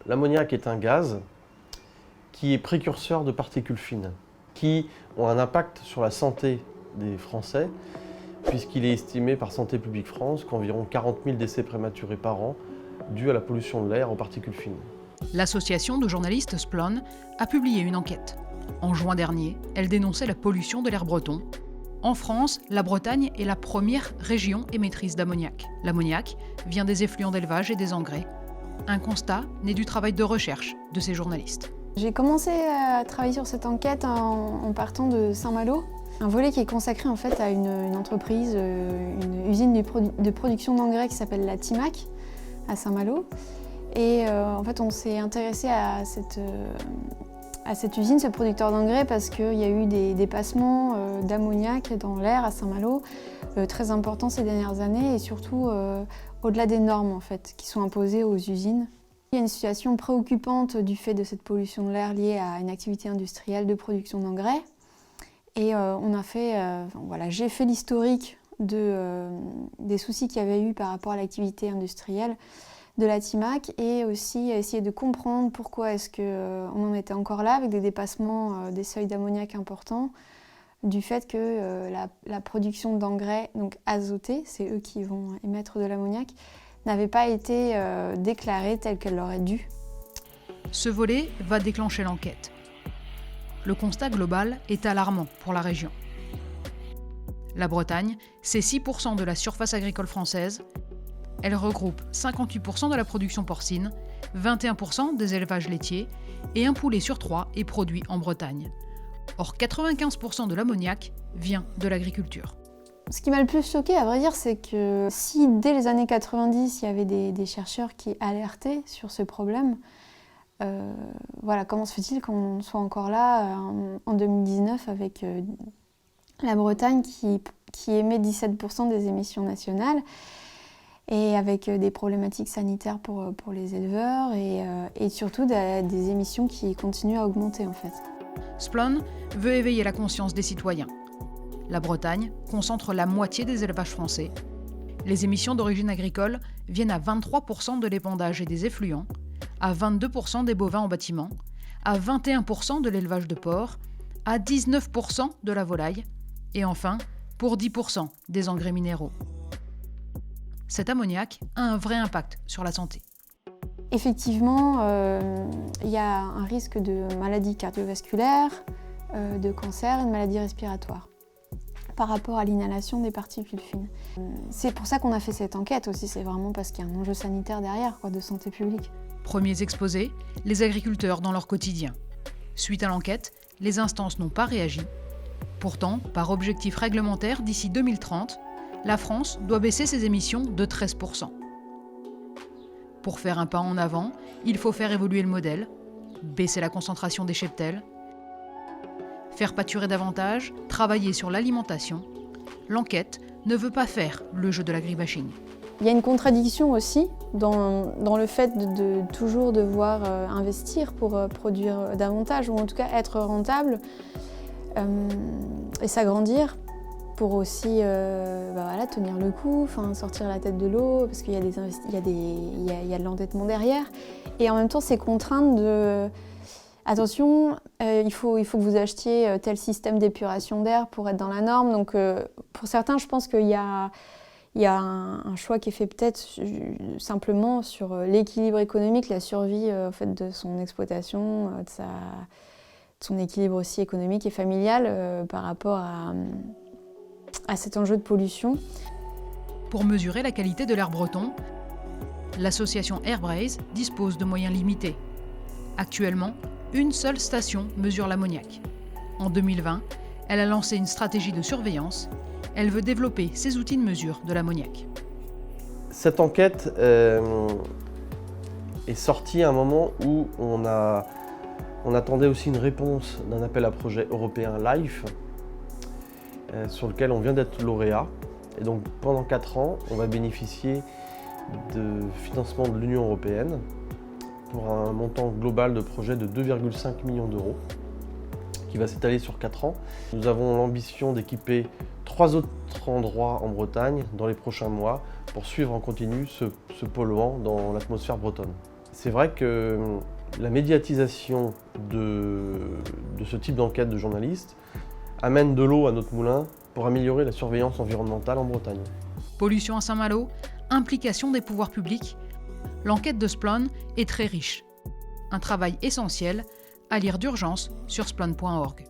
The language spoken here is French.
L'ammoniac est un gaz qui est précurseur de particules fines, qui ont un impact sur la santé des Français, puisqu'il est estimé par Santé publique France qu'environ 40 000 décès prématurés par an dus à la pollution de l'air aux particules fines. L'association de journalistes Splone a publié une enquête. En juin dernier, elle dénonçait la pollution de l'air breton. En France, la Bretagne est la première région émettrice d'ammoniac. L'ammoniac vient des effluents d'élevage et des engrais. Un constat né du travail de recherche de ces journalistes. J'ai commencé à travailler sur cette enquête en partant de Saint-Malo, un volet qui est consacré en fait à une entreprise, une usine de production d'engrais qui s'appelle la Timac à Saint-Malo. Et en fait, on s'est intéressé à cette usine, ce producteur d'engrais, parce qu'il y a eu des dépassements d'ammoniac dans l'air à Saint-Malo très importants ces dernières années, et surtout au-delà des normes en fait, qui sont imposées aux usines. Il y a une situation préoccupante du fait de cette pollution de l'air liée à une activité industrielle de production d'engrais. Et j'ai fait l'historique des soucis qu'il y avait eu par rapport à l'activité industrielle de la Timac, et aussi essayer de comprendre pourquoi est-ce qu'on en était encore là avec des dépassements des seuils d'ammoniac importants, du fait que la production d'engrais donc azotés, c'est eux qui vont émettre de l'ammoniac, n'avait pas été déclarée telle qu'elle l'aurait dû. Ce volet va déclencher l'enquête. Le constat global est alarmant pour la région. La Bretagne, c'est 6% de la surface agricole française. Elle regroupe 58% de la production porcine, 21% des élevages laitiers, et un poulet sur 3 est produit en Bretagne. Or, 95% de l'ammoniac vient de l'agriculture. Ce qui m'a le plus choqué, à vrai dire, c'est que si dès les années 90, il y avait des chercheurs qui alertaient sur ce problème, comment se fait-il qu'on soit encore là en 2019 avec la Bretagne qui émet 17% des émissions nationales, et avec des problématiques sanitaires pour les éleveurs, et surtout des émissions qui continuent à augmenter en fait. Splone veut éveiller la conscience des citoyens. La Bretagne concentre la moitié des élevages français. Les émissions d'origine agricole viennent à 23% de l'épandage et des effluents, à 22% des bovins en bâtiment, à 21% de l'élevage de porcs, à 19% de la volaille, et enfin pour 10% des engrais minéraux. Cet ammoniac a un vrai impact sur la santé. Effectivement, il y a un risque de maladie cardiovasculaire, de cancer et de maladie respiratoire par rapport à l'inhalation des particules fines. C'est pour ça qu'on a fait cette enquête aussi, c'est vraiment parce qu'il y a un enjeu sanitaire derrière, de santé publique. Premiers exposés, les agriculteurs dans leur quotidien. Suite à l'enquête, les instances n'ont pas réagi. Pourtant, par objectif réglementaire, d'ici 2030, la France doit baisser ses émissions de 13%. Pour faire un pas en avant, il faut faire évoluer le modèle, baisser la concentration des cheptels, faire pâturer davantage, travailler sur l'alimentation. L'enquête ne veut pas faire le jeu de l'agribashing. Il y a une contradiction aussi dans le fait de toujours devoir investir pour produire davantage, ou en tout cas être rentable et s'agrandir pour aussi tenir le coup, sortir la tête de l'eau, parce qu'il y a de l'endettement derrière. Et en même temps, c'est contrainte de... Attention, il faut que vous achetiez tel système d'épuration d'air pour être dans la norme. Donc pour certains, je pense qu'il y a un choix qui est fait peut-être simplement sur l'équilibre économique, la survie de son exploitation, de son équilibre aussi économique et familial par rapport à cet enjeu de pollution. Pour mesurer la qualité de l'air breton, l'association Airbraze dispose de moyens limités. Actuellement, une seule station mesure l'ammoniac. En 2020, elle a lancé une stratégie de surveillance. Elle veut développer ses outils de mesure de l'ammoniac. Cette enquête est sortie à un moment où on attendait aussi une réponse d'un appel à projet européen LIFE, sur lequel on vient d'être lauréat. Et donc pendant 4 ans, on va bénéficier de financement de l'Union européenne pour un montant global de projet de 2,5 millions d'euros qui va s'étaler sur 4 ans. Nous avons l'ambition d'équiper 3 autres endroits en Bretagne dans les prochains mois pour suivre en continu ce polluant dans l'atmosphère bretonne. C'est vrai que la médiatisation de ce type d'enquête de journalistes amène de l'eau à notre moulin pour améliorer la surveillance environnementale en Bretagne. Pollution à Saint-Malo, implication des pouvoirs publics, l'enquête de Splone est très riche. Un travail essentiel à lire d'urgence sur splone.org.